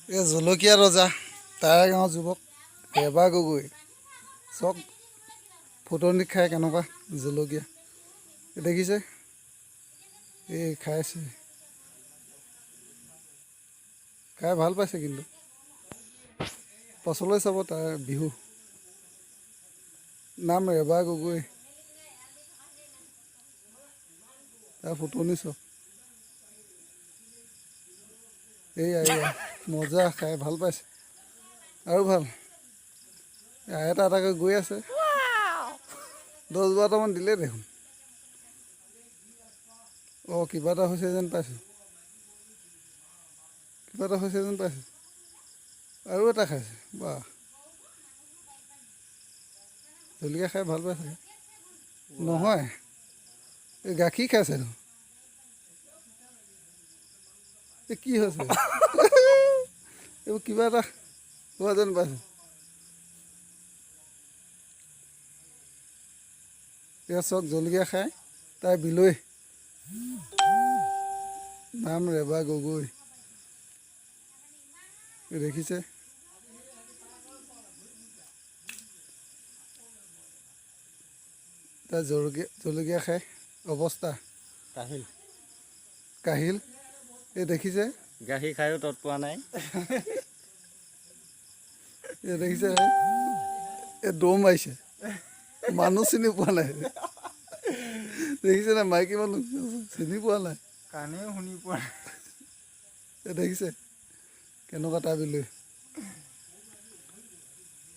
এই জলকীয়া ৰজা তাৰে গাঁৱৰ যুৱক ৰেবা গগৈ চক ফুটনিত খাই কেনেকুৱা জলকীয়া দেখিছে এই খাইছে খাই ভাল পাইছে কিন্তু পাছলৈ চাব তাৰ বিহু নাম ৰেবা গগৈ তাৰ ফুটনি চক এইয়া মজা খাই ভাল পাইছে আৰু ভাল এটা এটাকৈ গৈ আছে 10-12টামান দিলে দেখোন অঁ কিবা এটা হৈছে যেন পাইছোঁ আৰু এটা খাইছে বাহ জলকীয়া খাই ভাল পাইছে নহয় এই গাখীৰ খাইছে ন এই কি হৈছে এইবোৰ কিবা এটা হোৱা যেন পাইছোঁ এয়া চক জলকীয়া খাই তাই বিলৈ নাম ৰেবা গগৈ দেখিছে তাই জলকীয়া খাই অৱস্থা কাহিল এই দেখিছে গাখীৰ খায়ো তত পোৱা নাই এই দেখিছে এই দৌৰ মাৰিছে মানুহ চিনি পোৱা নাই দেখিছে নাই মাইকী মানুহ চিনি পোৱা নাই কাণেও শুনি পোৱা নাই এই দেখিছে কেনেকুৱা তাৰ বিলৈ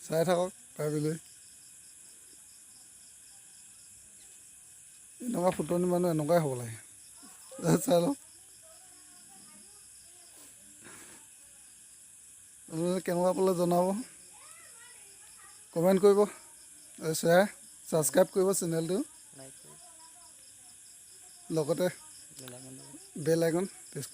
চাই থাকক তাৰ বিলৈ এনেকুৱা ফুটনি মানুহ এনেকুৱাই হ'ব লাগে চাই লওক আপোনালোকে কেনেকুৱা পালে জনাব কমেণ্ট কৰিব শ্বেয়াৰ ছাবস্ক্ৰাইব কৰিব চেনেলটো লগতে বেল আইকন প্ৰেছ কৰিব